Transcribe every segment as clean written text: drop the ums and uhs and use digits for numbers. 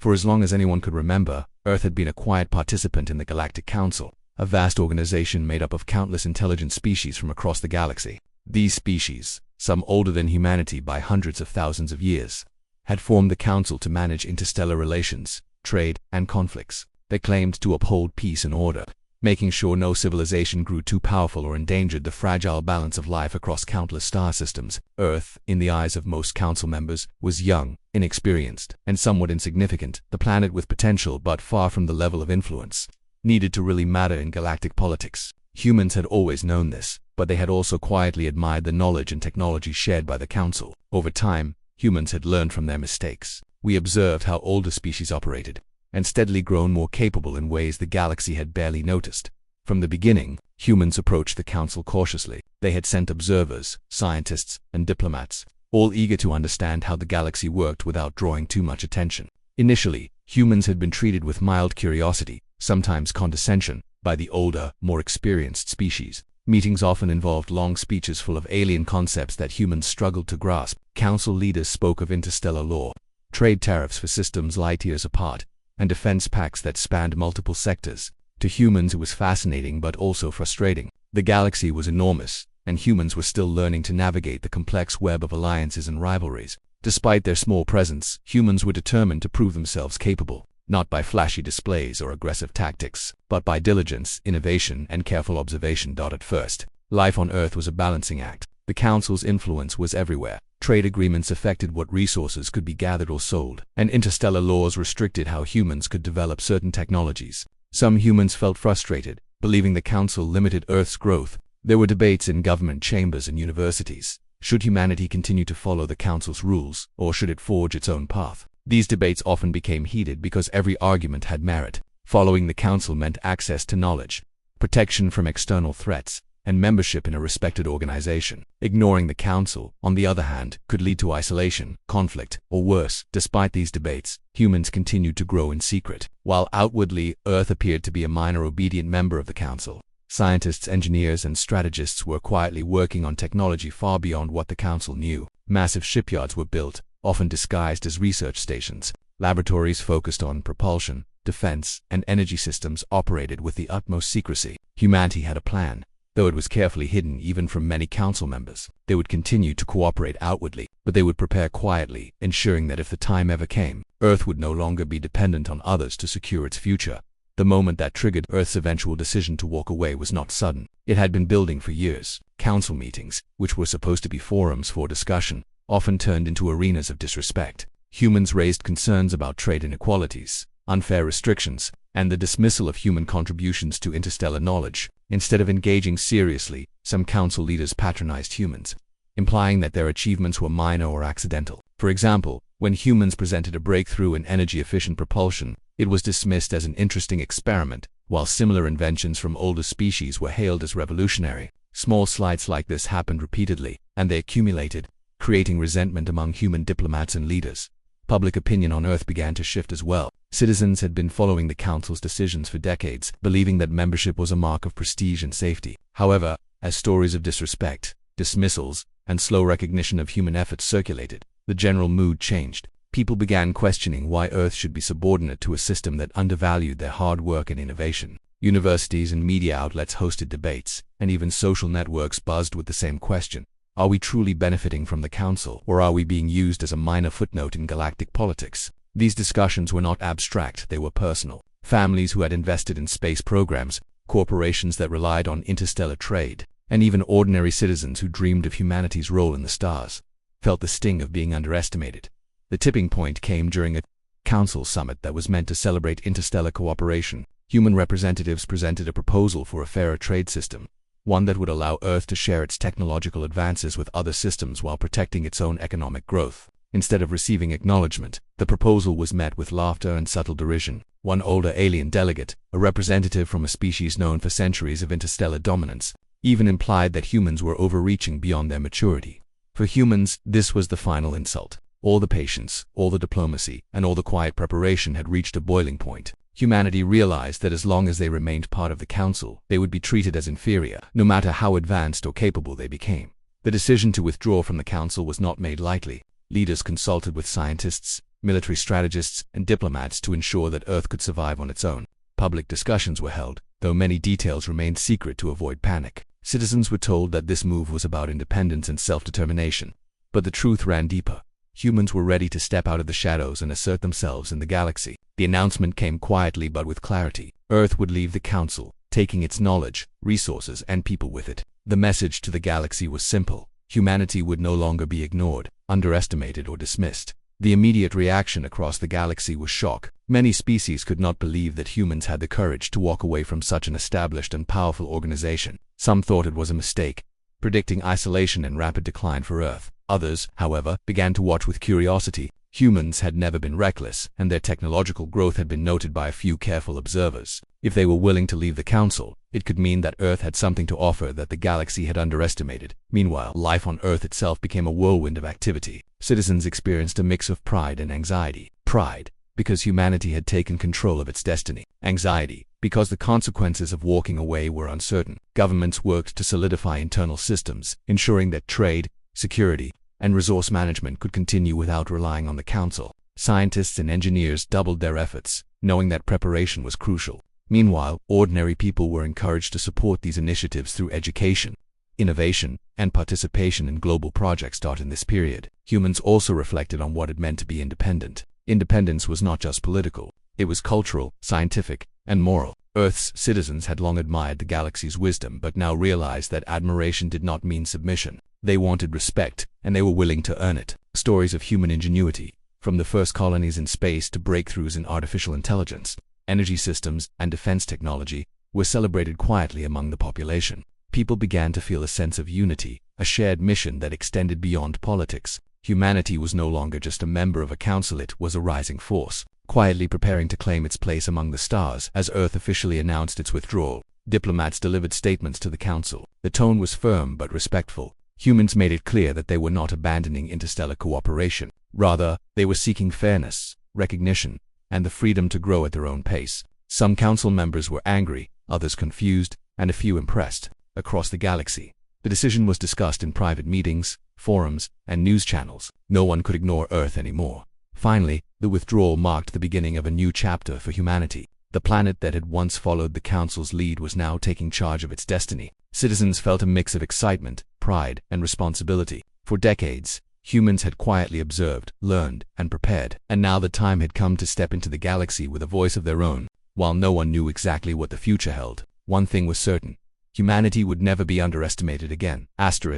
For as long as anyone could remember, Earth had been a quiet participant in the Galactic Council, a vast organization made up of countless intelligent species from across the galaxy. These species, some older than humanity by hundreds of thousands of years, had formed the Council to manage interstellar relations, trade, and conflicts. They claimed to uphold peace and order, making sure no civilization grew too powerful or endangered the fragile balance of life across countless star systems. Earth, in the eyes of most council members, was young, inexperienced, and somewhat insignificant, the planet with potential but far from the level of influence needed to really matter in galactic politics. Humans had always known this, but they had also quietly admired the knowledge and technology shared by the Council. Over time, humans had learned from their mistakes. We observed how older species operated, and steadily grown more capable in ways the galaxy had barely noticed. From the beginning, humans approached the Council cautiously. They had sent observers, scientists, and diplomats, all eager to understand how the galaxy worked without drawing too much attention. Initially, humans had been treated with mild curiosity, sometimes condescension, by the older, more experienced species. Meetings often involved long speeches full of alien concepts that humans struggled to grasp. Council leaders spoke of interstellar law, trade tariffs for systems light years apart, and defense pacts that spanned multiple sectors. To humans it was fascinating but also frustrating. The galaxy was enormous, and humans were still learning to navigate the complex web of alliances and rivalries. Despite their small presence, humans were determined to prove themselves capable, not by flashy displays or aggressive tactics, but by diligence, innovation, and careful observation. At first, life on Earth was a balancing act. The Council's influence was everywhere. Trade agreements affected what resources could be gathered or sold, and interstellar laws restricted how humans could develop certain technologies. Some humans felt frustrated, believing the Council limited Earth's growth. There were debates in government chambers and universities. Should humanity continue to follow the Council's rules, or should it forge its own path? These debates often became heated because every argument had merit. Following the Council meant access to knowledge, protection from external threats, and membership in a respected organization. Ignoring the Council, on the other hand, could lead to isolation, conflict, or worse. Despite these debates, humans continued to grow in secret. While outwardly, Earth appeared to be a minor obedient member of the Council, scientists, engineers, and strategists were quietly working on technology far beyond what the Council knew. Massive shipyards were built, often disguised as research stations. Laboratories focused on propulsion, defense, and energy systems operated with the utmost secrecy. Humanity had a plan, though it was carefully hidden even from many Council members. They would continue to cooperate outwardly, but they would prepare quietly, ensuring that if the time ever came, Earth would no longer be dependent on others to secure its future. The moment that triggered Earth's eventual decision to walk away was not sudden. It had been building for years. Council meetings, which were supposed to be forums for discussion, often turned into arenas of disrespect. Humans raised concerns about trade inequalities, unfair restrictions, and the dismissal of human contributions to interstellar knowledge. Instead of engaging seriously, some Council leaders patronized humans, implying that their achievements were minor or accidental. For example, when humans presented a breakthrough in energy-efficient propulsion, it was dismissed as an interesting experiment, while similar inventions from older species were hailed as revolutionary. Small slights like this happened repeatedly, and they accumulated, creating resentment among human diplomats and leaders. Public opinion on Earth began to shift as well. Citizens had been following the Council's decisions for decades, believing that membership was a mark of prestige and safety. However, as stories of disrespect, dismissals, and slow recognition of human efforts circulated, the general mood changed. People began questioning why Earth should be subordinate to a system that undervalued their hard work and innovation. Universities and media outlets hosted debates, and even social networks buzzed with the same question. Are we truly benefiting from the Council, or are we being used as a minor footnote in galactic politics? These discussions were not abstract, they were personal. Families who had invested in space programs, corporations that relied on interstellar trade, and even ordinary citizens who dreamed of humanity's role in the stars, felt the sting of being underestimated. The tipping point came during a Council summit that was meant to celebrate interstellar cooperation. Human representatives presented a proposal for a fairer trade system, one that would allow Earth to share its technological advances with other systems while protecting its own economic growth. Instead of receiving acknowledgement, the proposal was met with laughter and subtle derision. One older alien delegate, a representative from a species known for centuries of interstellar dominance, even implied that humans were overreaching beyond their maturity. For humans, this was the final insult. All the patience, all the diplomacy, and all the quiet preparation had reached a boiling point. Humanity realized that as long as they remained part of the Council, they would be treated as inferior, no matter how advanced or capable they became. The decision to withdraw from the Council was not made lightly. Leaders consulted with scientists, military strategists, and diplomats to ensure that Earth could survive on its own. Public discussions were held, though many details remained secret to avoid panic. Citizens were told that this move was about independence and self-determination. But the truth ran deeper. Humans were ready to step out of the shadows and assert themselves in the galaxy. The announcement came quietly but with clarity. Earth would leave the Council, taking its knowledge, resources, and people with it. The message to the galaxy was simple. Humanity would no longer be ignored, underestimated, or dismissed. The immediate reaction across the galaxy was shock. Many species could not believe that humans had the courage to walk away from such an established and powerful organization. Some thought it was a mistake, predicting isolation and rapid decline for Earth. Others, however, began to watch with curiosity. Humans had never been reckless, and their technological growth had been noted by a few careful observers. If they were willing to leave the Council, it could mean that Earth had something to offer that the galaxy had underestimated. Meanwhile, life on Earth itself became a whirlwind of activity. Citizens experienced a mix of pride and anxiety. Pride, because humanity had taken control of its destiny. Anxiety, because the consequences of walking away were uncertain. Governments worked to solidify internal systems, ensuring that trade, security, and resource management could continue without relying on the Council. Scientists and engineers doubled their efforts, knowing that preparation was crucial. Meanwhile, ordinary people were encouraged to support these initiatives through education, innovation, and participation in global projects. In this period, humans also reflected on what it meant to be independent. Independence was not just political, it was cultural, scientific, and moral. Earth's citizens had long admired the galaxy's wisdom but now realized that admiration did not mean submission. They wanted respect, and they were willing to earn it. Stories of human ingenuity, from the first colonies in space to breakthroughs in artificial intelligence, energy systems, and defense technology, were celebrated quietly among the population. People began to feel a sense of unity, a shared mission that extended beyond politics. Humanity was no longer just a member of a council, it was a rising force, quietly preparing to claim its place among the stars. As Earth officially announced its withdrawal, diplomats delivered statements to the Council. The tone was firm but respectful. Humans made it clear that they were not abandoning interstellar cooperation. Rather, they were seeking fairness, recognition, and the freedom to grow at their own pace. Some council members were angry, others confused, and a few impressed. Across the galaxy, the decision was discussed in private meetings, forums, and news channels. No one could ignore Earth anymore. Finally, the withdrawal marked the beginning of a new chapter for humanity. The planet that had once followed the Council's lead was now taking charge of its destiny. Citizens felt a mix of excitement, pride, and responsibility. For decades, humans had quietly observed, learned, and prepared, and now the time had come to step into the galaxy with a voice of their own. While no one knew exactly what the future held, one thing was certain: humanity would never be underestimated again. After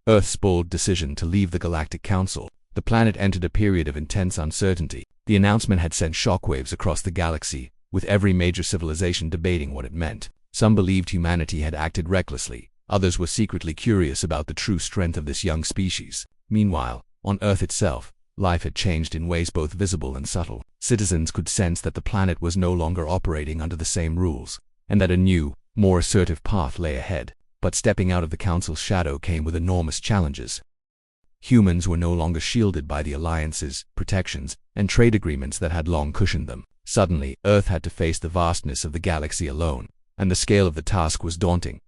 Earth's bold decision to leave the Galactic Council, the planet entered a period of intense uncertainty. The announcement had sent shockwaves across the galaxy, with every major civilization debating what it meant. Some believed humanity had acted recklessly, others were secretly curious about the true strength of this young species. Meanwhile, on Earth itself, life had changed in ways both visible and subtle. Citizens could sense that the planet was no longer operating under the same rules, and that a new, more assertive path lay ahead. But stepping out of the Council's shadow came with enormous challenges. Humans were no longer shielded by the alliances, protections, and trade agreements that had long cushioned them. Suddenly, Earth had to face the vastness of the galaxy alone, and the scale of the task was daunting.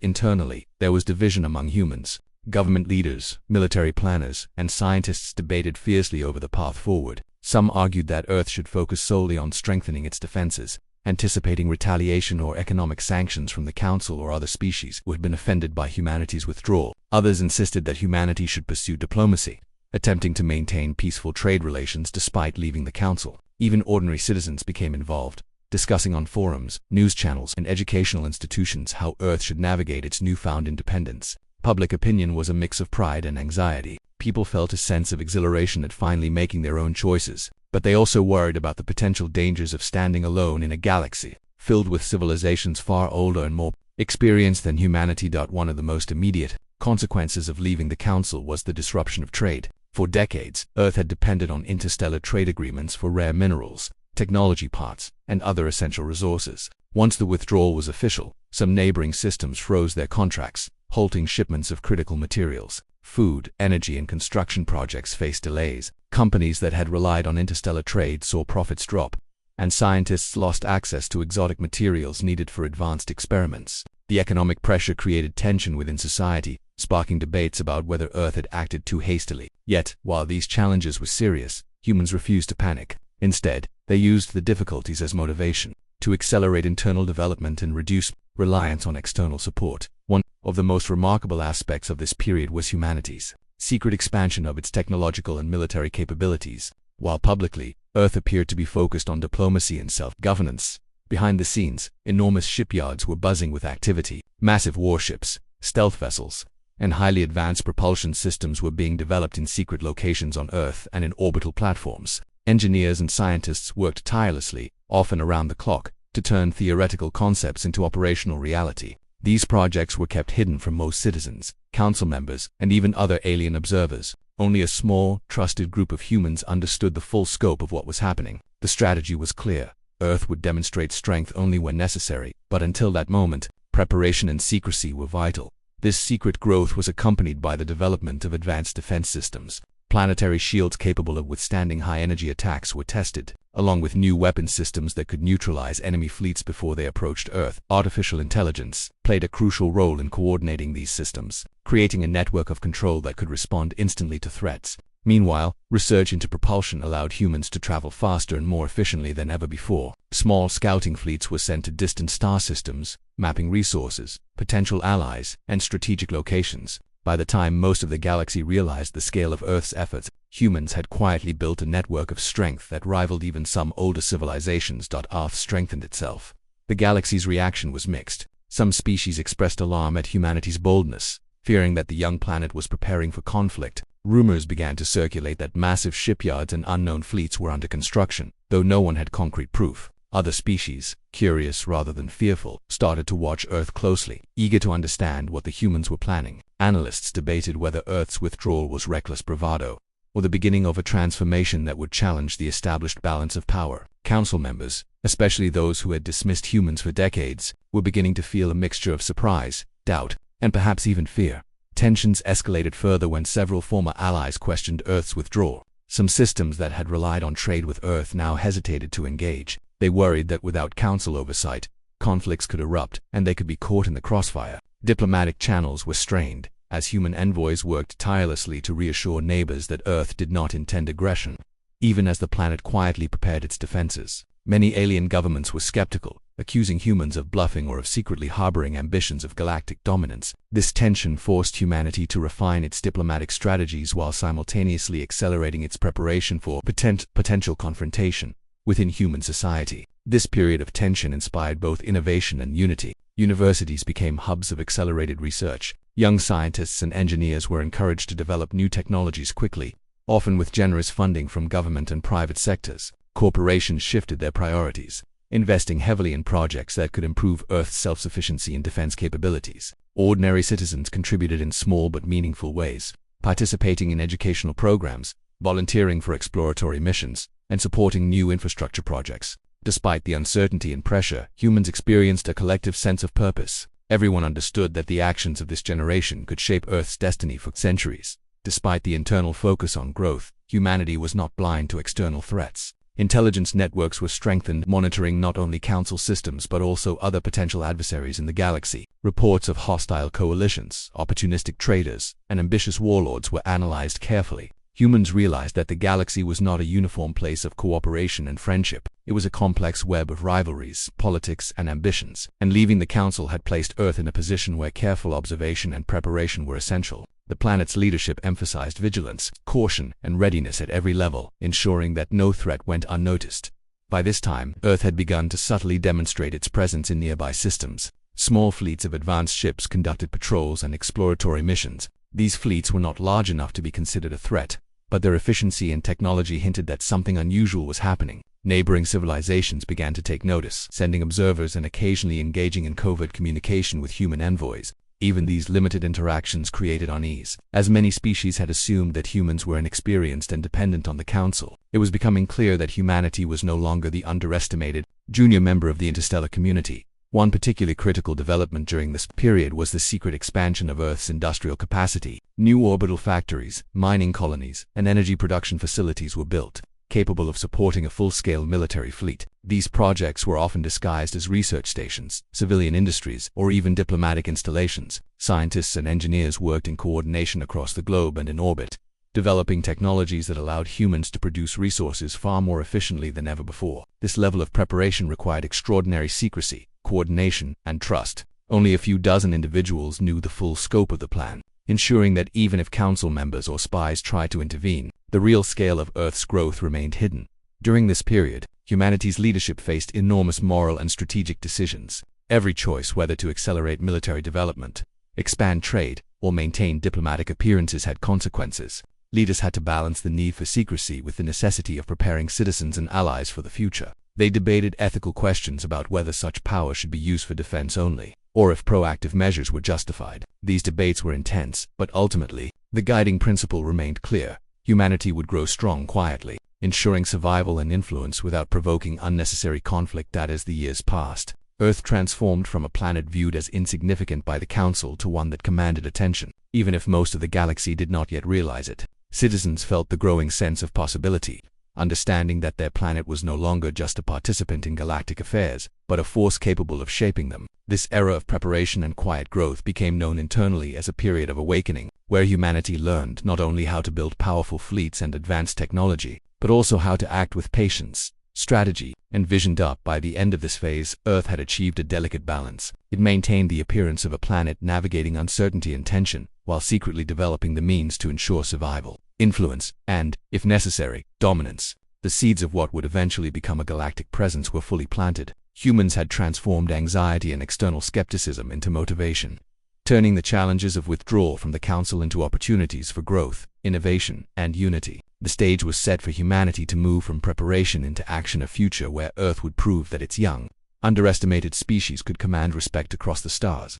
Internally, there was division among humans. Government leaders, military planners, and scientists debated fiercely over the path forward. Some argued that Earth should focus solely on strengthening its defenses, anticipating retaliation or economic sanctions from the Council or other species who had been offended by humanity's withdrawal. Others insisted that humanity should pursue diplomacy, attempting to maintain peaceful trade relations despite leaving the Council. Even ordinary citizens became involved, discussing on forums, news channels, and educational institutions how Earth should navigate its newfound independence. Public opinion was a mix of pride and anxiety. People felt a sense of exhilaration at finally making their own choices, but they also worried about the potential dangers of standing alone in a galaxy filled with civilizations far older and more experienced than humanity. One of the most immediate consequences of leaving the Council was the disruption of trade. For decades, Earth had depended on interstellar trade agreements for rare minerals, technology parts, and other essential resources. Once the withdrawal was official, some neighboring systems froze their contracts, halting shipments of critical materials. Food, energy, and construction projects faced delays. Companies that had relied on interstellar trade saw profits drop, and scientists lost access to exotic materials needed for advanced experiments. The economic pressure created tension within society, sparking debates about whether Earth had acted too hastily. Yet, while these challenges were serious, humans refused to panic. Instead, they used the difficulties as motivation to accelerate internal development and reduce reliance on external support. One of the most remarkable aspects of this period was humanity's secret expansion of its technological and military capabilities. While publicly, Earth appeared to be focused on diplomacy and self-governance, behind the scenes, enormous shipyards were buzzing with activity. Massive warships, stealth vessels, and highly advanced propulsion systems were being developed in secret locations on Earth and in orbital platforms. Engineers and scientists worked tirelessly, often around the clock, to turn theoretical concepts into operational reality. These projects were kept hidden from most citizens, council members, and even other alien observers. Only a small, trusted group of humans understood the full scope of what was happening. The strategy was clear. Earth would demonstrate strength only when necessary, but until that moment, preparation and secrecy were vital. This secret growth was accompanied by the development of advanced defense systems. Planetary shields capable of withstanding high-energy attacks were tested, along with new weapon systems that could neutralize enemy fleets before they approached Earth. Artificial intelligence played a crucial role in coordinating these systems, creating a network of control that could respond instantly to threats. Meanwhile, research into propulsion allowed humans to travel faster and more efficiently than ever before. Small scouting fleets were sent to distant star systems, mapping resources, potential allies, and strategic locations. By the time most of the galaxy realized the scale of Earth's efforts, humans had quietly built a network of strength that rivaled even some older civilizations. Earth strengthened itself. The galaxy's reaction was mixed. Some species expressed alarm at humanity's boldness, fearing that the young planet was preparing for conflict. Rumors began to circulate that massive shipyards and unknown fleets were under construction, though no one had concrete proof. Other species, curious rather than fearful, started to watch Earth closely, eager to understand what the humans were planning. Analysts debated whether Earth's withdrawal was reckless bravado, or the beginning of a transformation that would challenge the established balance of power. Council members, especially those who had dismissed humans for decades, were beginning to feel a mixture of surprise, doubt, and perhaps even fear. Tensions escalated further when several former allies questioned Earth's withdrawal. Some systems that had relied on trade with Earth now hesitated to engage. They worried that without council oversight, conflicts could erupt and they could be caught in the crossfire. Diplomatic channels were strained, as human envoys worked tirelessly to reassure neighbors that Earth did not intend aggression. Even as the planet quietly prepared its defenses, many alien governments were skeptical, accusing humans of bluffing or of secretly harboring ambitions of galactic dominance. This tension forced humanity to refine its diplomatic strategies while simultaneously accelerating its preparation for potential confrontation within human society. This period of tension inspired both innovation and unity. Universities became hubs of accelerated research. Young scientists and engineers were encouraged to develop new technologies quickly, often with generous funding from government and private sectors. Corporations shifted their priorities, investing heavily in projects that could improve Earth's self-sufficiency and defense capabilities. Ordinary citizens contributed in small but meaningful ways, participating in educational programs, volunteering for exploratory missions, and supporting new infrastructure projects. Despite the uncertainty and pressure, humans experienced a collective sense of purpose. Everyone understood that the actions of this generation could shape Earth's destiny for centuries. Despite the internal focus on growth, humanity was not blind to external threats. Intelligence networks were strengthened, monitoring not only council systems but also other potential adversaries in the galaxy. Reports of hostile coalitions, opportunistic traders, and ambitious warlords were analyzed carefully. Humans realized that the galaxy was not a uniform place of cooperation and friendship. It was a complex web of rivalries, politics, and ambitions, and leaving the Council had placed Earth in a position where careful observation and preparation were essential. The planet's leadership emphasized vigilance, caution, and readiness at every level, ensuring that no threat went unnoticed. By this time, Earth had begun to subtly demonstrate its presence in nearby systems. Small fleets of advanced ships conducted patrols and exploratory missions. These fleets were not large enough to be considered a threat, but their efficiency and technology hinted that something unusual was happening. Neighboring civilizations began to take notice, sending observers and occasionally engaging in covert communication with human envoys. Even these limited interactions created unease, as many species had assumed that humans were inexperienced and dependent on the Council. It was becoming clear that humanity was no longer the underestimated, junior member of the interstellar community. One particularly critical development during this period was the secret expansion of Earth's industrial capacity. New orbital factories, mining colonies, and energy production facilities were built, capable of supporting a full-scale military fleet. These projects were often disguised as research stations, civilian industries, or even diplomatic installations. Scientists and engineers worked in coordination across the globe and in orbit, developing technologies that allowed humans to produce resources far more efficiently than ever before. This level of preparation required extraordinary secrecy, coordination, and trust. Only a few dozen individuals knew the full scope of the plan, ensuring that even if council members or spies tried to intervene, the real scale of Earth's growth remained hidden. During this period, humanity's leadership faced enormous moral and strategic decisions. Every choice, whether to accelerate military development, expand trade, or maintain diplomatic appearances, had consequences. Leaders had to balance the need for secrecy with the necessity of preparing citizens and allies for the future. They debated ethical questions about whether such power should be used for defense only, or if proactive measures were justified. These debates were intense, but ultimately, the guiding principle remained clear. Humanity would grow strong quietly, ensuring survival and influence without provoking unnecessary conflict. As the years passed, Earth transformed from a planet viewed as insignificant by the Council to one that commanded attention. Even if most of the galaxy did not yet realize it, citizens felt the growing sense of possibility, understanding that their planet was no longer just a participant in galactic affairs, but a force capable of shaping them. This era of preparation and quiet growth became known internally as a period of awakening, where humanity learned not only how to build powerful fleets and advanced technology, but also how to act with patience, strategy, and vision. By the end of this phase, Earth had achieved a delicate balance. It maintained the appearance of a planet navigating uncertainty and tension, while secretly developing the means to ensure survival, influence, and, if necessary, dominance. The seeds of what would eventually become a galactic presence were fully planted. Humans had transformed anxiety and external skepticism into motivation, turning the challenges of withdrawal from the Council into opportunities for growth, innovation, and unity. The stage was set for humanity to move from preparation into action, a future where Earth would prove that its young, underestimated species could command respect across the stars.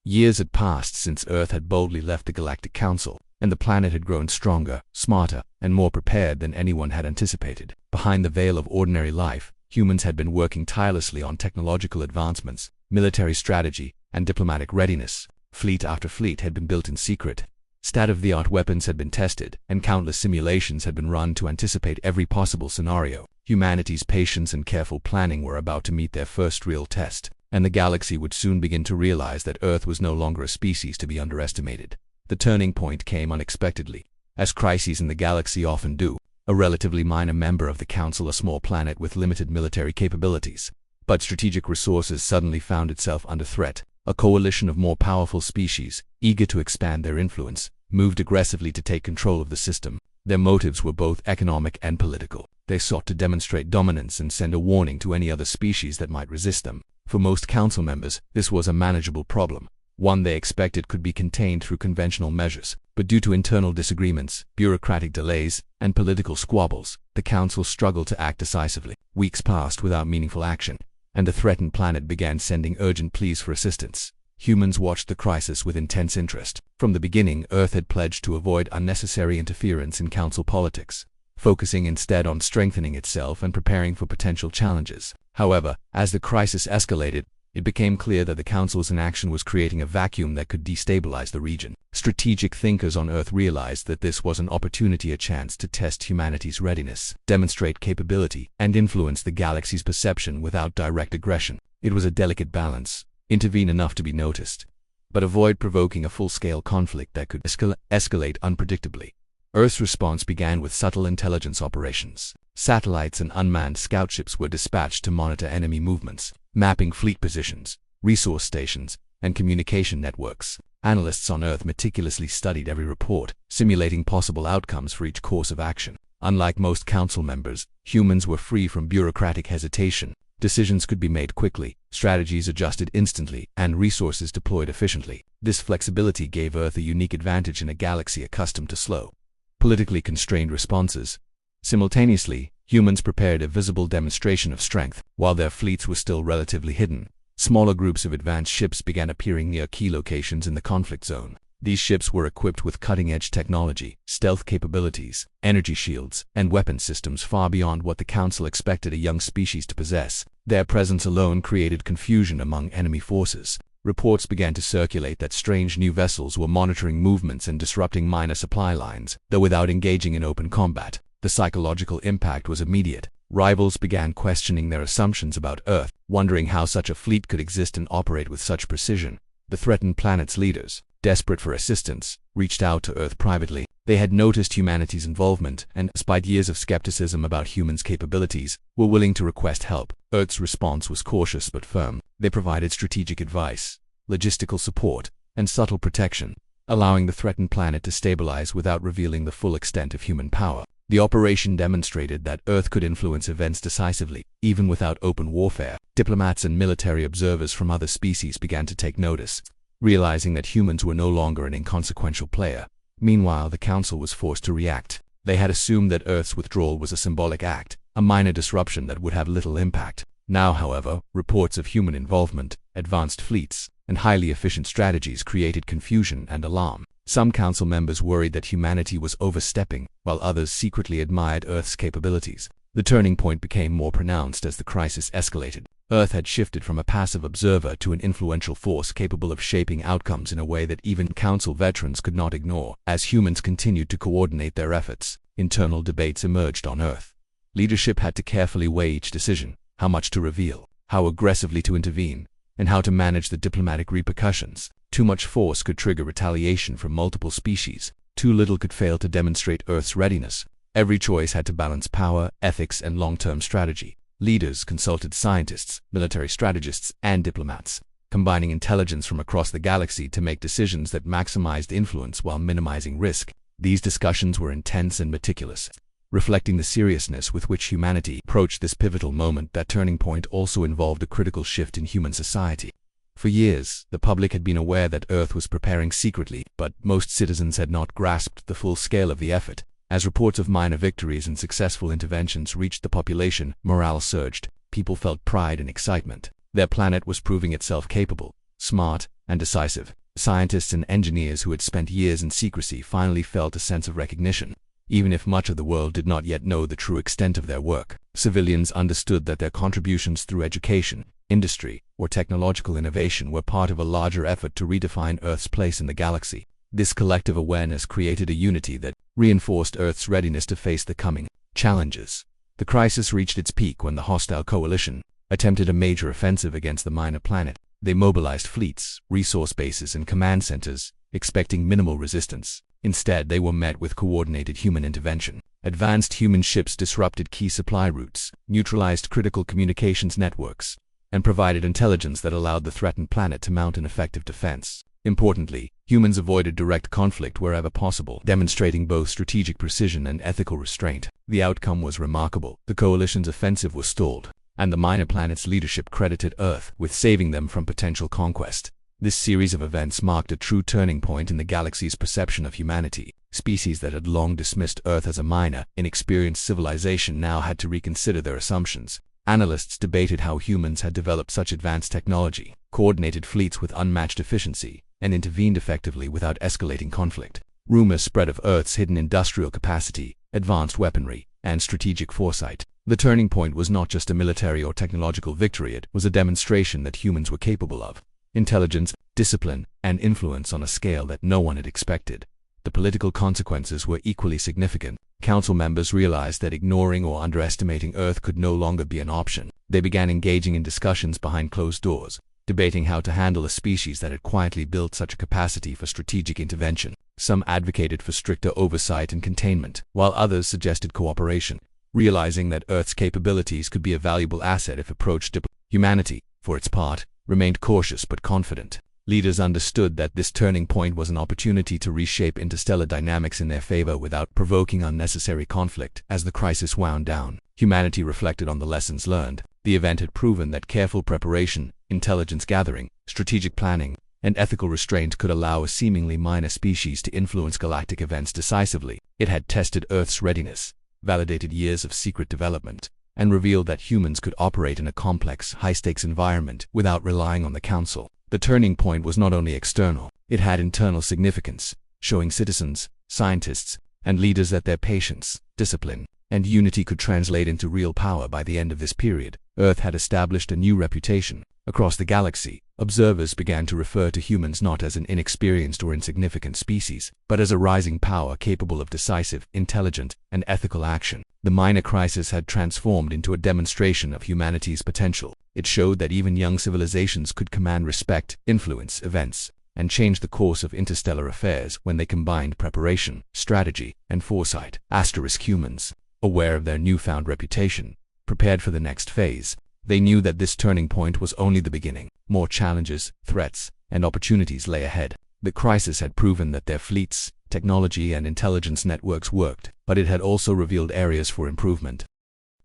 Years had passed since Earth had boldly left the Galactic Council, and the planet had grown stronger, smarter, and more prepared than anyone had anticipated. Behind the veil of ordinary life, humans had been working tirelessly on technological advancements, military strategy, and diplomatic readiness. Fleet after fleet had been built in secret. State-of-the-art weapons had been tested, and countless simulations had been run to anticipate every possible scenario. Humanity's patience and careful planning were about to meet their first real test, and the galaxy would soon begin to realize that Earth was no longer a species to be underestimated. The turning point came unexpectedly, as crises in the galaxy often do. A relatively minor member of the Council, a small planet with limited military capabilities, but strategic resources, suddenly found itself under threat. A coalition of more powerful species, eager to expand their influence, moved aggressively to take control of the system. Their motives were both economic and political. They sought to demonstrate dominance and send a warning to any other species that might resist them. For most council members, this was a manageable problem, one they expected could be contained through conventional measures. But due to internal disagreements, bureaucratic delays, and political squabbles, the council struggled to act decisively. Weeks passed without meaningful action, and the threatened planet began sending urgent pleas for assistance. Humans watched the crisis with intense interest. From the beginning, Earth had pledged to avoid unnecessary interference in council politics, focusing instead on strengthening itself and preparing for potential challenges. However, as the crisis escalated, it became clear that the Council's inaction was creating a vacuum that could destabilize the region. Strategic thinkers on Earth realized that this was an opportunity, a chance to test humanity's readiness, demonstrate capability, and influence the galaxy's perception without direct aggression. It was a delicate balance: intervene enough to be noticed, but avoid provoking a full-scale conflict that could escalate unpredictably. Earth's response began with subtle intelligence operations. Satellites and unmanned scout ships were dispatched to monitor enemy movements, mapping fleet positions, resource stations, and communication networks. Analysts on Earth meticulously studied every report, simulating possible outcomes for each course of action. Unlike most council members, humans were free from bureaucratic hesitation. Decisions could be made quickly, strategies adjusted instantly, and resources deployed efficiently. This flexibility gave Earth a unique advantage in a galaxy accustomed to slow, politically constrained responses. Simultaneously, humans prepared a visible demonstration of strength. While their fleets were still relatively hidden, smaller groups of advanced ships began appearing near key locations in the conflict zone. These ships were equipped with cutting-edge technology, stealth capabilities, energy shields, and weapon systems far beyond what the Council expected a young species to possess. Their presence alone created confusion among enemy forces. Reports began to circulate that strange new vessels were monitoring movements and disrupting minor supply lines, though without engaging in open combat. The psychological impact was immediate. Rivals began questioning their assumptions about Earth, wondering how such a fleet could exist and operate with such precision. The threatened planet's leaders, desperate for assistance, reached out to Earth privately. They had noticed humanity's involvement and, despite years of skepticism about humans' capabilities, were willing to request help. Earth's response was cautious but firm. They provided strategic advice, logistical support, and subtle protection, allowing the threatened planet to stabilize without revealing the full extent of human power. The operation demonstrated that Earth could influence events decisively, even without open warfare. Diplomats and military observers from other species began to take notice, realizing that humans were no longer an inconsequential player. Meanwhile, the Council was forced to react. They had assumed that Earth's withdrawal was a symbolic act, a minor disruption that would have little impact. Now, however, reports of human involvement, advanced fleets, and highly efficient strategies created confusion and alarm. Some council members worried that humanity was overstepping, while others secretly admired Earth's capabilities. The turning point became more pronounced as the crisis escalated. Earth had shifted from a passive observer to an influential force capable of shaping outcomes in a way that even council veterans could not ignore. As humans continued to coordinate their efforts, internal debates emerged on Earth. Leadership had to carefully weigh each decision: how much to reveal, how aggressively to intervene, and how to manage the diplomatic repercussions. Too much force could trigger retaliation from multiple species. Too little could fail to demonstrate Earth's readiness. Every choice had to balance power, ethics, and long-term strategy. Leaders consulted scientists, military strategists, and diplomats, combining intelligence from across the galaxy to make decisions that maximized influence while minimizing risk. These discussions were intense and meticulous, reflecting the seriousness with which humanity approached this pivotal moment. That turning point also involved a critical shift in human society. For years, the public had been aware that Earth was preparing secretly, but most citizens had not grasped the full scale of the effort. As reports of minor victories and successful interventions reached the population, morale surged. People felt pride and excitement. Their planet was proving itself capable, smart, and decisive. Scientists and engineers who had spent years in secrecy finally felt a sense of recognition. Even if much of the world did not yet know the true extent of their work, civilians understood that their contributions through education, industry, or technological innovation were part of a larger effort to redefine Earth's place in the galaxy. This collective awareness created a unity that reinforced Earth's readiness to face the coming challenges. The crisis reached its peak when the hostile coalition attempted a major offensive against the minor planet. They mobilized fleets, resource bases, and command centers, expecting minimal resistance. Instead, they were met with coordinated human intervention. Advanced human ships disrupted key supply routes, neutralized critical communications networks, and provided intelligence that allowed the threatened planet to mount an effective defense. Importantly, humans avoided direct conflict wherever possible, demonstrating both strategic precision and ethical restraint. The outcome was remarkable. The coalition's offensive was stalled, and the minor planet's leadership credited Earth with saving them from potential conquest. This series of events marked a true turning point in the galaxy's perception of humanity. Species that had long dismissed Earth as a minor, inexperienced civilization now had to reconsider their assumptions. Analysts debated how humans had developed such advanced technology, coordinated fleets with unmatched efficiency, and intervened effectively without escalating conflict. Rumors spread of Earth's hidden industrial capacity, advanced weaponry, and strategic foresight. The turning point was not just a military or technological victory, it was a demonstration that humans were capable of intelligence, discipline, and influence on a scale that no one had expected. The political consequences were equally significant. Council members realized that ignoring or underestimating Earth could no longer be an option. They began engaging in discussions behind closed doors, debating how to handle a species that had quietly built such a capacity for strategic intervention. Some advocated for stricter oversight and containment, while others suggested cooperation, realizing that Earth's capabilities could be a valuable asset if approached diplomatically. Humanity, for its part, remained cautious but confident. Leaders understood that this turning point was an opportunity to reshape interstellar dynamics in their favor without provoking unnecessary conflict. As the crisis wound down, humanity reflected on the lessons learned. The event had proven that careful preparation, intelligence gathering, strategic planning, and ethical restraint could allow a seemingly minor species to influence galactic events decisively. It had tested Earth's readiness, validated years of secret development, and revealed that humans could operate in a complex, high-stakes environment without relying on the Council. The turning point was not only external, it had internal significance, showing citizens, scientists, and leaders that their patience, discipline, and unity could translate into real power. By the end of this period, Earth had established a new reputation. Across the galaxy, observers began to refer to humans not as an inexperienced or insignificant species, but as a rising power capable of decisive, intelligent, and ethical action. The minor crisis had transformed into a demonstration of humanity's potential. It showed that even young civilizations could command respect, influence events, and changed the course of interstellar affairs when they combined preparation, strategy, and foresight. Humans, aware of their newfound reputation, prepared for the next phase. They knew that this turning point was only the beginning. More challenges, threats, and opportunities lay ahead. The crisis had proven that their fleets, technology, and intelligence networks worked, but it had also revealed areas for improvement.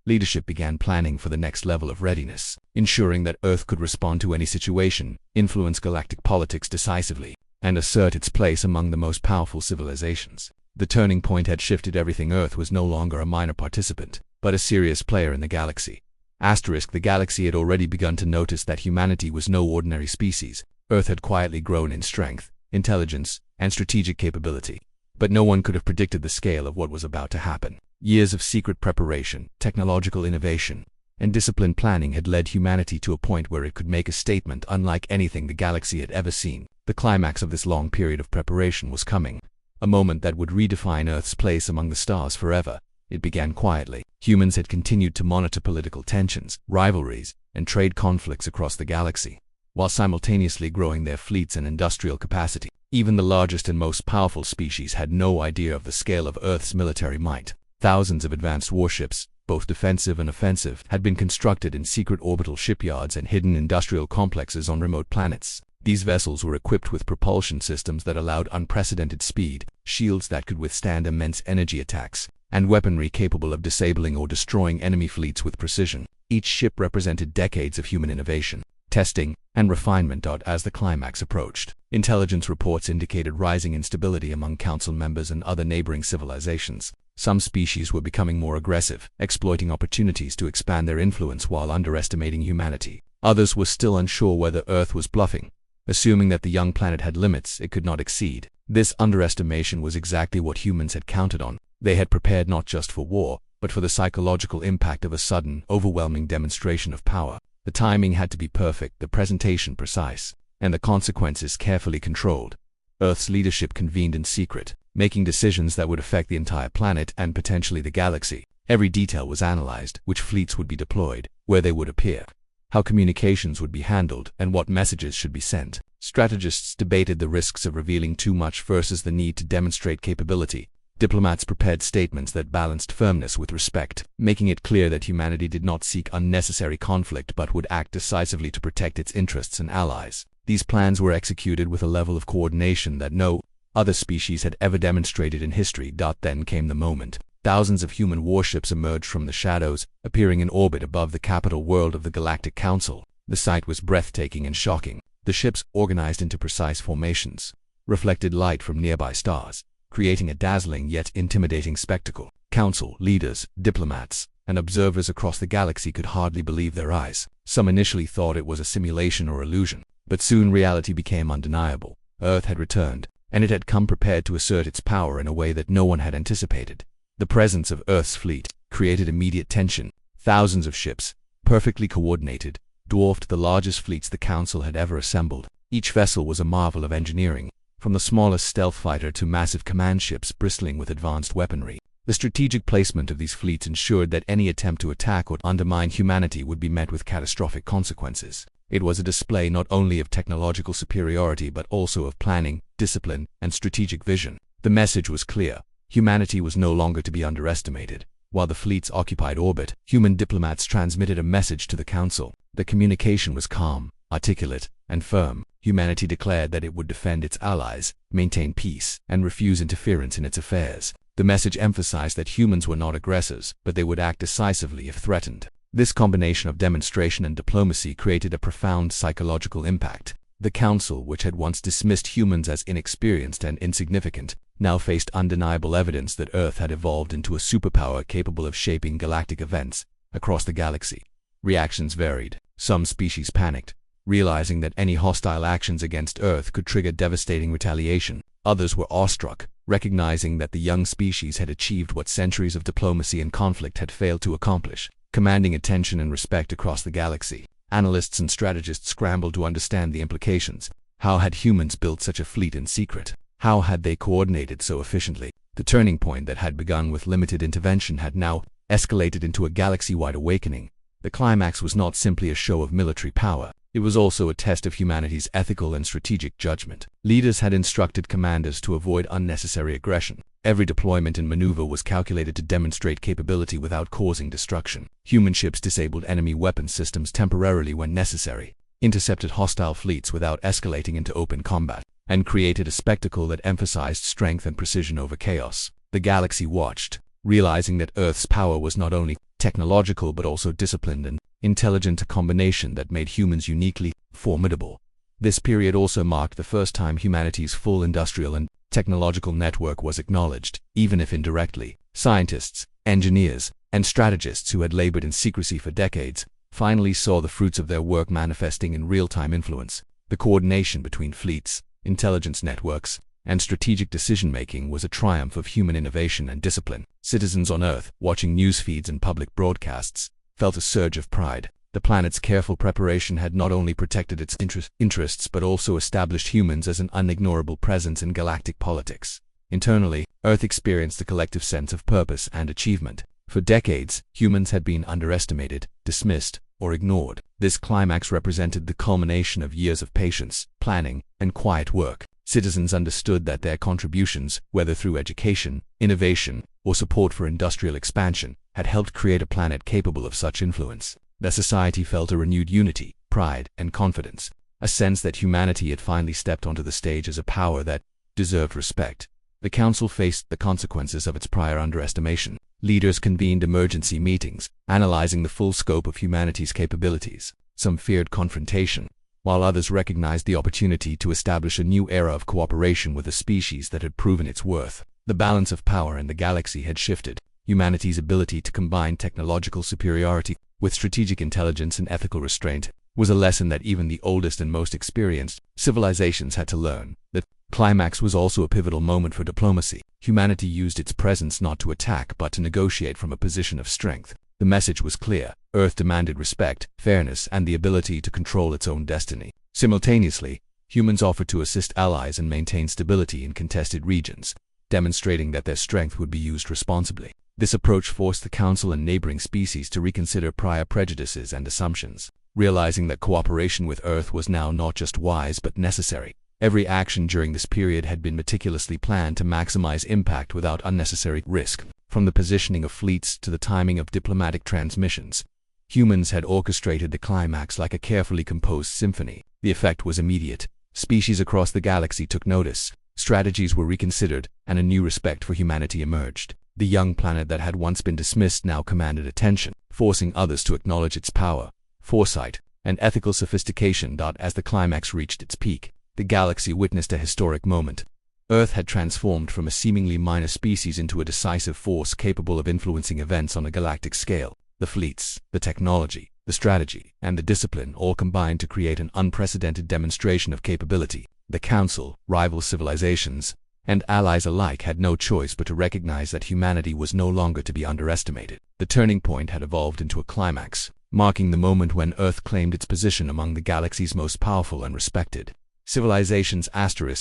Leadership began planning for the next level of readiness, ensuring that Earth could respond to any situation, influence galactic politics decisively, and assert its place among the most powerful civilizations. The turning point had shifted everything. Earth was no longer a minor participant, but a serious player in the galaxy. The galaxy had already begun to notice that humanity was no ordinary species. Earth had quietly grown in strength, intelligence, and strategic capability. But no one could have predicted the scale of what was about to happen. Years of secret preparation, technological innovation, and disciplined planning had led humanity to a point where it could make a statement unlike anything the galaxy had ever seen. The climax of this long period of preparation was coming, a moment that would redefine Earth's place among the stars forever. It began quietly. Humans had continued to monitor political tensions, rivalries, and trade conflicts across the galaxy, while simultaneously growing their fleets and industrial capacity. Even the largest and most powerful species had no idea of the scale of Earth's military might. Thousands of advanced warships, both defensive and offensive, had been constructed in secret orbital shipyards and hidden industrial complexes on remote planets. These vessels were equipped with propulsion systems that allowed unprecedented speed, shields that could withstand immense energy attacks, and weaponry capable of disabling or destroying enemy fleets with precision. Each ship represented decades of human innovation, testing, and refinement. As the climax approached, intelligence reports indicated rising instability among council members and other neighboring civilizations. Some species were becoming more aggressive, exploiting opportunities to expand their influence while underestimating humanity. Others were still unsure whether Earth was bluffing, assuming that the young planet had limits it could not exceed. This underestimation was exactly what humans had counted on. They had prepared not just for war, but for the psychological impact of a sudden, overwhelming demonstration of power. The timing had to be perfect, the presentation precise, and the consequences carefully controlled. Earth's leadership convened in secret, making decisions that would affect the entire planet and potentially the galaxy. Every detail was analyzed: which fleets would be deployed, where they would appear, how communications would be handled, and what messages should be sent. Strategists debated the risks of revealing too much versus the need to demonstrate capability. Diplomats prepared statements that balanced firmness with respect, making it clear that humanity did not seek unnecessary conflict but would act decisively to protect its interests and allies. These plans were executed with a level of coordination that no other species had ever demonstrated in history. Then came the moment. Thousands of human warships emerged from the shadows, appearing in orbit above the capital world of the Galactic Council. The sight was breathtaking and shocking. The ships, organized into precise formations, reflected light from nearby stars, creating a dazzling yet intimidating spectacle. Council leaders, diplomats, and observers across the galaxy could hardly believe their eyes. Some initially thought it was a simulation or illusion, but soon reality became undeniable. Earth had returned, and it had come prepared to assert its power in a way that no one had anticipated. The presence of Earth's fleet created immediate tension. Thousands of ships, perfectly coordinated, dwarfed the largest fleets the Council had ever assembled. Each vessel was a marvel of engineering, from the smallest stealth fighter to massive command ships bristling with advanced weaponry. The strategic placement of these fleets ensured that any attempt to attack or undermine humanity would be met with catastrophic consequences. It was a display not only of technological superiority but also of planning, discipline, and strategic vision. The message was clear: humanity was no longer to be underestimated. While the fleets occupied orbit, human diplomats transmitted a message to the Council. The communication was calm, articulate, and firm. Humanity declared that it would defend its allies, maintain peace, and refuse interference in its affairs. The message emphasized that humans were not aggressors, but they would act decisively if threatened. This combination of demonstration and diplomacy created a profound psychological impact. The Council, which had once dismissed humans as inexperienced and insignificant, now faced undeniable evidence that Earth had evolved into a superpower capable of shaping galactic events across the galaxy. Reactions varied. Some species panicked, realizing that any hostile actions against Earth could trigger devastating retaliation. Others were awestruck, recognizing that the young species had achieved what centuries of diplomacy and conflict had failed to accomplish, commanding attention and respect across the galaxy. Analysts and strategists scrambled to understand the implications. How had humans built such a fleet in secret? How had they coordinated so efficiently? The turning point that had begun with limited intervention had now escalated into a galaxy-wide awakening. The climax was not simply a show of military power. it was also a test of humanity's ethical and strategic judgment. Leaders had instructed commanders to avoid unnecessary aggression. Every deployment and maneuver was calculated to demonstrate capability without causing destruction. Human ships disabled enemy weapon systems temporarily when necessary, intercepted hostile fleets without escalating into open combat, and created a spectacle that emphasized strength and precision over chaos. The galaxy watched, realizing that Earth's power was not only technological but also disciplined and intelligent, a combination that made humans uniquely formidable. This period also marked the first time humanity's full industrial and technological network was acknowledged, even if indirectly. Scientists, engineers, and strategists who had labored in secrecy for decades finally saw the fruits of their work manifesting in real-time influence. The coordination between fleets, intelligence networks, and strategic decision-making was a triumph of human innovation and discipline. Citizens on Earth, watching news feeds and public broadcasts, felt a surge of pride. The planet's careful preparation had not only protected its interests but also established humans as an unignorable presence in galactic politics. Internally, Earth experienced a collective sense of purpose and achievement. For decades, humans had been underestimated, dismissed, or ignored. This climax represented the culmination of years of patience, planning, and quiet work. Citizens understood that their contributions, whether through education, innovation, or support for industrial expansion, had helped create a planet capable of such influence. Their society felt a renewed unity, pride, and confidence, a sense that humanity had finally stepped onto the stage as a power that deserved respect. The Council faced the consequences of its prior underestimation. Leaders convened emergency meetings, analyzing the full scope of humanity's capabilities. Some feared confrontation, while others recognized the opportunity to establish a new era of cooperation with a species that had proven its worth. The balance of power in the galaxy had shifted. Humanity's ability to combine technological superiority with strategic intelligence and ethical restraint was a lesson that even the oldest and most experienced civilizations had to learn. The climax was also a pivotal moment for diplomacy. Humanity used its presence not to attack but to negotiate from a position of strength. The message was clear. Earth demanded respect, fairness, and the ability to control its own destiny. Simultaneously, humans offered to assist allies and maintain stability in contested regions, demonstrating that their strength would be used responsibly. This approach forced the Council and neighboring species to reconsider prior prejudices and assumptions, realizing that cooperation with Earth was now not just wise but necessary. Every action during this period had been meticulously planned to maximize impact without unnecessary risk. From the positioning of fleets to the timing of diplomatic transmissions, humans had orchestrated the climax like a carefully composed symphony. The effect was immediate. Species across the galaxy took notice, strategies were reconsidered, and a new respect for humanity emerged. The young planet that had once been dismissed now commanded attention, forcing others to acknowledge its power, foresight, and ethical sophistication. As the climax reached its peak, the galaxy witnessed a historic moment. Earth had transformed from a seemingly minor species into a decisive force capable of influencing events on a galactic scale. The fleets, the technology, the strategy, and the discipline all combined to create an unprecedented demonstration of capability. The Council, rival civilizations, and allies alike had no choice but to recognize that humanity was no longer to be underestimated. The turning point had evolved into a climax, marking the moment when Earth claimed its position among the galaxy's most powerful and respected civilizations.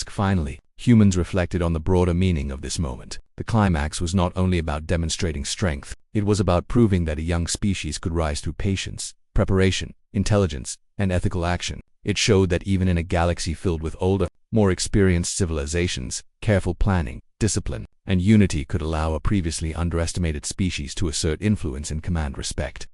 Finally, humans reflected on the broader meaning of this moment. The climax was not only about demonstrating strength, it was about proving that a young species could rise through patience, preparation, intelligence, and ethical action. It showed that even in a galaxy filled with older, more experienced civilizations, careful planning, discipline, and unity could allow a previously underestimated species to assert influence and command respect.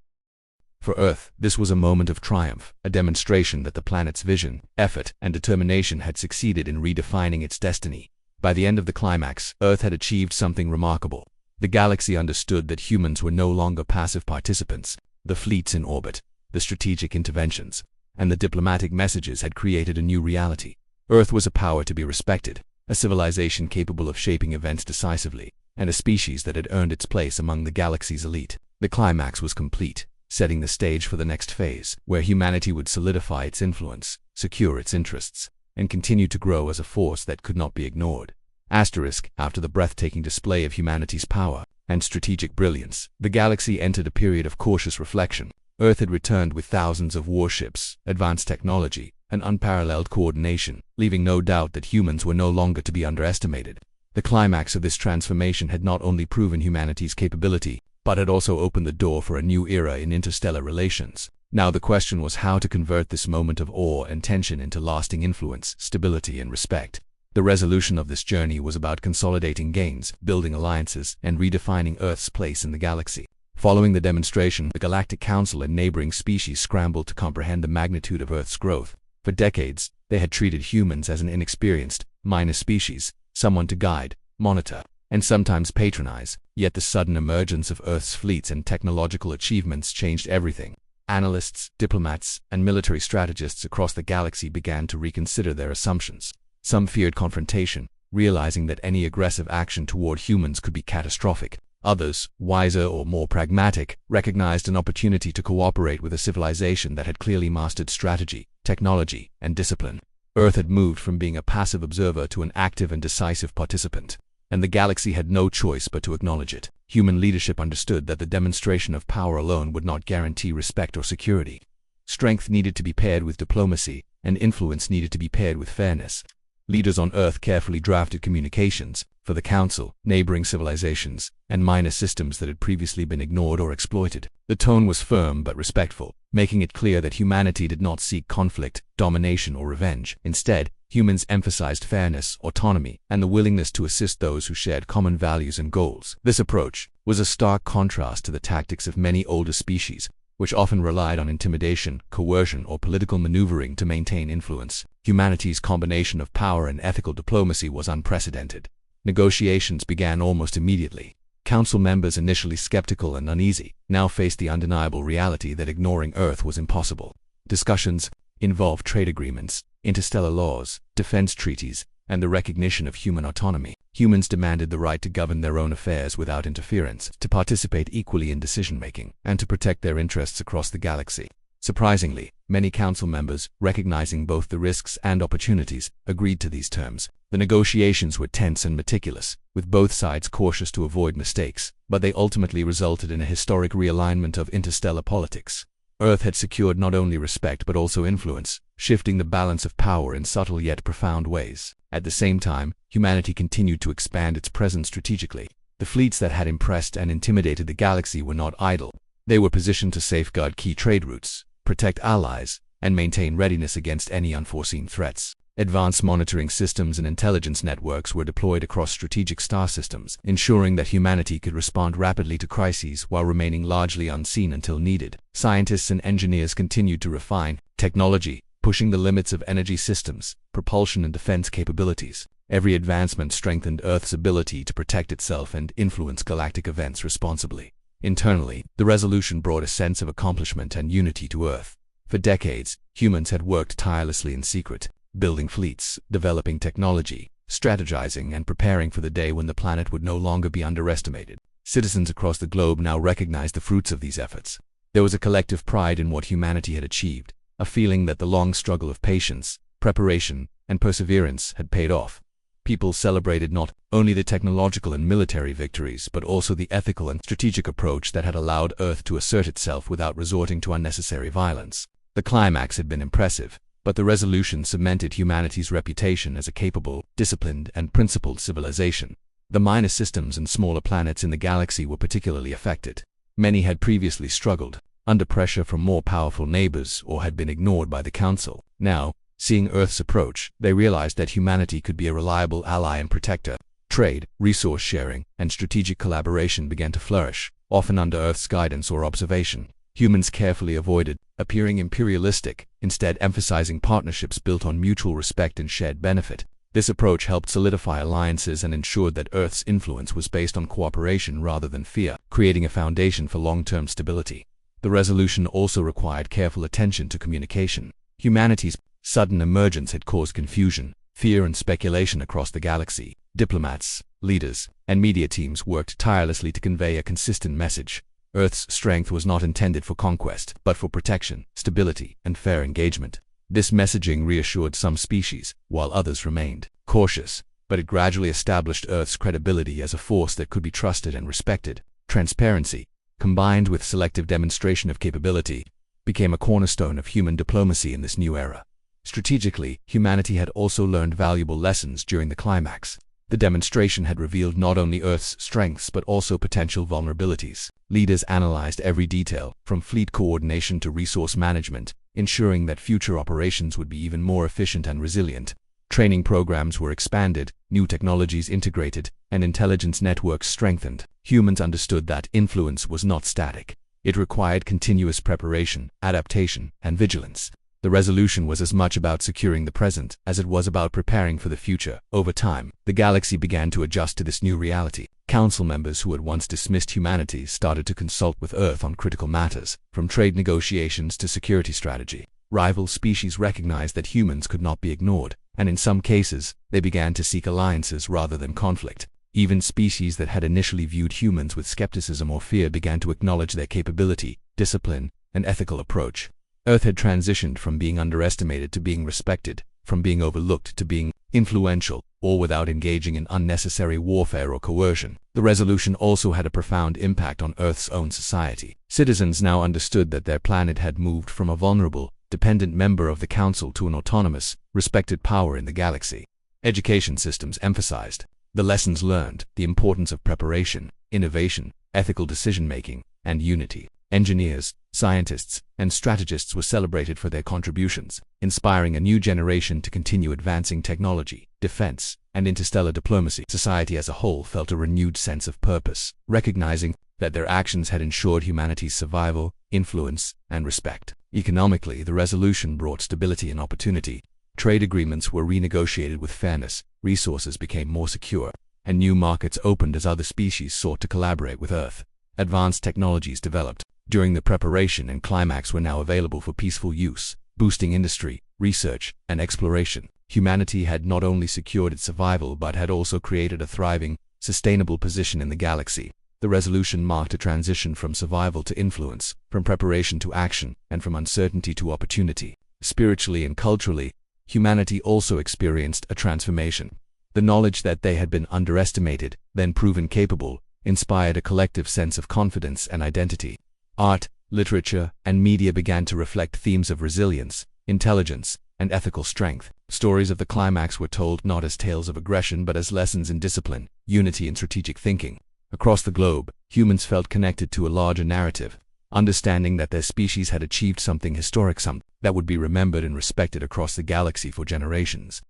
For Earth, this was a moment of triumph, a demonstration that the planet's vision, effort, and determination had succeeded in redefining its destiny. By the end of the climax, Earth had achieved something remarkable. The galaxy understood that humans were no longer passive participants. The fleets in orbit, the strategic interventions, and the diplomatic messages had created a new reality. Earth was a power to be respected, a civilization capable of shaping events decisively, and a species that had earned its place among the galaxy's elite. The climax was complete, setting the stage for the next phase, where humanity would solidify its influence, secure its interests, and continue to grow as a force that could not be ignored. After the breathtaking display of humanity's power and strategic brilliance, the galaxy entered a period of cautious reflection. Earth had returned with thousands of warships, advanced technology, and unparalleled coordination, leaving no doubt that humans were no longer to be underestimated. The climax of this transformation had not only proven humanity's capability, but had also opened the door for a new era in interstellar relations. Now the question was how to convert this moment of awe and tension into lasting influence, stability, and respect. The resolution of this journey was about consolidating gains, building alliances, and redefining Earth's place in the galaxy. Following the demonstration, the Galactic Council and neighboring species scrambled to comprehend the magnitude of Earth's growth. For decades, they had treated humans as an inexperienced, minor species, someone to guide, monitor, and sometimes patronize. Yet the sudden emergence of Earth's fleets and technological achievements changed everything. Analysts, diplomats, and military strategists across the galaxy began to reconsider their assumptions. Some feared confrontation, realizing that any aggressive action toward humans could be catastrophic. Others, wiser or more pragmatic, recognized an opportunity to cooperate with a civilization that had clearly mastered strategy, technology, and discipline. Earth had moved from being a passive observer to an active and decisive participant, and the galaxy had no choice but to acknowledge it. Human leadership understood that the demonstration of power alone would not guarantee respect or security. Strength needed to be paired with diplomacy, and influence needed to be paired with fairness. Leaders on Earth carefully drafted communications for the Council, neighboring civilizations, and minor systems that had previously been ignored or exploited. The tone was firm but respectful, making it clear that humanity did not seek conflict, domination, or revenge. Instead, humans emphasized fairness, autonomy, and the willingness to assist those who shared common values and goals. This approach was a stark contrast to the tactics of many older species, which often relied on intimidation, coercion, or political maneuvering to maintain influence. Humanity's combination of power and ethical diplomacy was unprecedented. Negotiations began almost immediately. Council members, initially skeptical and uneasy, now faced the undeniable reality that ignoring Earth was impossible. Discussions involved trade agreements, interstellar laws, defense treaties, and the recognition of human autonomy. Humans demanded the right to govern their own affairs without interference, to participate equally in decision-making, and to protect their interests across the galaxy. Surprisingly, many council members, recognizing both the risks and opportunities, agreed to these terms. The negotiations were tense and meticulous, with both sides cautious to avoid mistakes, but they ultimately resulted in a historic realignment of interstellar politics. Earth had secured not only respect but also influence, shifting the balance of power in subtle yet profound ways. At the same time, humanity continued to expand its presence strategically. The fleets that had impressed and intimidated the galaxy were not idle. They were positioned to safeguard key trade routes, protect allies, and maintain readiness against any unforeseen threats. Advanced monitoring systems and intelligence networks were deployed across strategic star systems, ensuring that humanity could respond rapidly to crises while remaining largely unseen until needed. Scientists and engineers continued to refine technology, pushing the limits of energy systems, propulsion, and defense capabilities. Every advancement strengthened Earth's ability to protect itself and influence galactic events responsibly. Internally, the resolution brought a sense of accomplishment and unity to Earth. For decades, humans had worked tirelessly in secret, building fleets, developing technology, strategizing, and preparing for the day when the planet would no longer be underestimated. Citizens across the globe now recognized the fruits of these efforts. There was a collective pride in what humanity had achieved, a feeling that the long struggle of patience, preparation, and perseverance had paid off. People celebrated not only the technological and military victories, but also the ethical and strategic approach that had allowed Earth to assert itself without resorting to unnecessary violence. The climax had been impressive, but the resolution cemented humanity's reputation as a capable, disciplined, and principled civilization. The minor systems and smaller planets in the galaxy were particularly affected. Many had previously struggled, under pressure from more powerful neighbors, or had been ignored by the Council. Now, seeing Earth's approach, they realized that humanity could be a reliable ally and protector. Trade, resource sharing, and strategic collaboration began to flourish, often under Earth's guidance or observation. Humans carefully avoided appearing imperialistic, instead emphasizing partnerships built on mutual respect and shared benefit. This approach helped solidify alliances and ensured that Earth's influence was based on cooperation rather than fear, creating a foundation for long-term stability. The resolution also required careful attention to communication. Humanity's sudden emergence had caused confusion, fear, and speculation across the galaxy. Diplomats, leaders, and media teams worked tirelessly to convey a consistent message. Earth's strength was not intended for conquest, but for protection, stability, and fair engagement. This messaging reassured some species, while others remained cautious, but it gradually established Earth's credibility as a force that could be trusted and respected. Transparency, combined with selective demonstration of capability, became a cornerstone of human diplomacy in this new era. Strategically, humanity had also learned valuable lessons during the climax. The demonstration had revealed not only Earth's strengths but also potential vulnerabilities. Leaders analyzed every detail, from fleet coordination to resource management, ensuring that future operations would be even more efficient and resilient. Training programs were expanded, new technologies integrated, and intelligence networks strengthened. Humans understood that influence was not static. It required continuous preparation, adaptation, and vigilance. The resolution was as much about securing the present as it was about preparing for the future. Over time, the galaxy began to adjust to this new reality. Council members who had once dismissed humanity started to consult with Earth on critical matters, from trade negotiations to security strategy. Rival species recognized that humans could not be ignored, and in some cases, they began to seek alliances rather than conflict. Even species that had initially viewed humans with skepticism or fear began to acknowledge their capability, discipline, and ethical approach. Earth had transitioned from being underestimated to being respected, from being overlooked to being influential, all without engaging in unnecessary warfare or coercion. The resolution also had a profound impact on Earth's own society. Citizens now understood that their planet had moved from a vulnerable, dependent member of the Council to an autonomous, respected power in the galaxy. Education systems emphasized the lessons learned, the importance of preparation, innovation, ethical decision-making, and unity. Engineers, scientists, and strategists were celebrated for their contributions, inspiring a new generation to continue advancing technology, defense, and interstellar diplomacy. Society as a whole felt a renewed sense of purpose, recognizing that their actions had ensured humanity's survival, influence, and respect. Economically, the resolution brought stability and opportunity. Trade agreements were renegotiated with fairness, resources became more secure, and new markets opened as other species sought to collaborate with Earth. Advanced technologies developed during the preparation and climax were now available for peaceful use, boosting industry, research, and exploration. Humanity had not only secured its survival but had also created a thriving, sustainable position in the galaxy. The resolution marked a transition from survival to influence, from preparation to action, and from uncertainty to opportunity. Spiritually and culturally, humanity also experienced a transformation. The knowledge that they had been underestimated, then proven capable, inspired a collective sense of confidence and identity. Art, literature, and media began to reflect themes of resilience, intelligence, and ethical strength. Stories of the climax were told not as tales of aggression but as lessons in discipline, unity, and strategic thinking. Across the globe, humans felt connected to a larger narrative, understanding that their species had achieved something historic, something that would be remembered and respected across the galaxy for generations.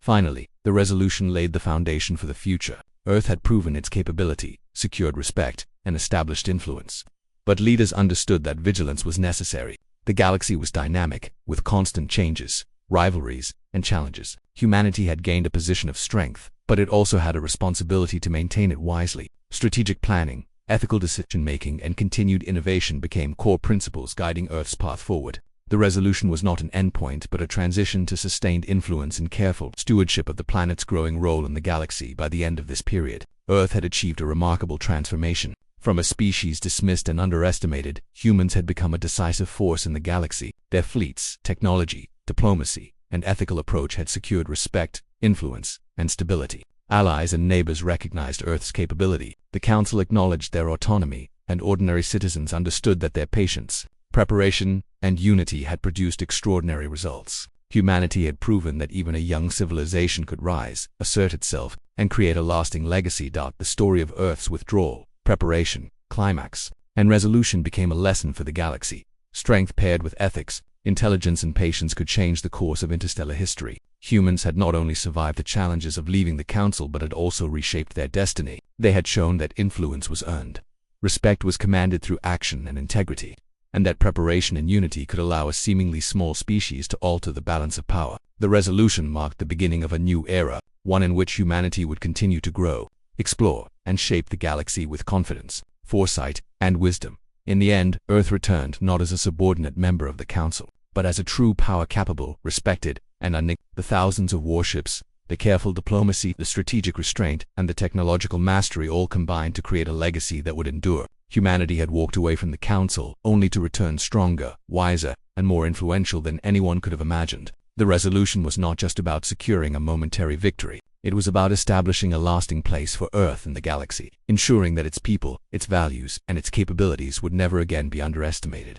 Finally, the resolution laid the foundation for the future. Earth had proven its capability, secured respect, and established influence. But leaders understood that vigilance was necessary. The galaxy was dynamic, with constant changes, rivalries, and challenges. Humanity had gained a position of strength, but it also had a responsibility to maintain it wisely. Strategic planning, ethical decision-making, and continued innovation became core principles guiding Earth's path forward. The resolution was not an endpoint but a transition to sustained influence and careful stewardship of the planet's growing role in the galaxy. By the end of this period, Earth had achieved a remarkable transformation. From a species dismissed and underestimated, humans had become a decisive force in the galaxy. Their fleets, technology, diplomacy, and ethical approach had secured respect, influence, and stability. Allies and neighbors recognized Earth's capability. The Council acknowledged their autonomy, and ordinary citizens understood that their patience, preparation, and unity had produced extraordinary results. Humanity had proven that even a young civilization could rise, assert itself, and create a lasting legacy. The story of Earth's withdrawal, preparation, climax, and resolution became a lesson for the galaxy. Strength paired with ethics, intelligence, and patience could change the course of interstellar history. Humans had not only survived the challenges of leaving the Council but had also reshaped their destiny. They had shown that influence was earned, respect was commanded through action and integrity, and that preparation and unity could allow a seemingly small species to alter the balance of power. The resolution marked the beginning of a new era, one in which humanity would continue to grow, explore, and shape the galaxy with confidence, foresight, and wisdom. In the end, Earth returned not as a subordinate member of the Council, but as a true power capable, respected, and unnicked. The thousands of warships, the careful diplomacy, the strategic restraint, and the technological mastery all combined to create a legacy that would endure. Humanity had walked away from the Council only to return stronger, wiser, and more influential than anyone could have imagined. The resolution was not just about securing a momentary victory. It was about establishing a lasting place for Earth in the galaxy, ensuring that its people, its values, and its capabilities would never again be underestimated.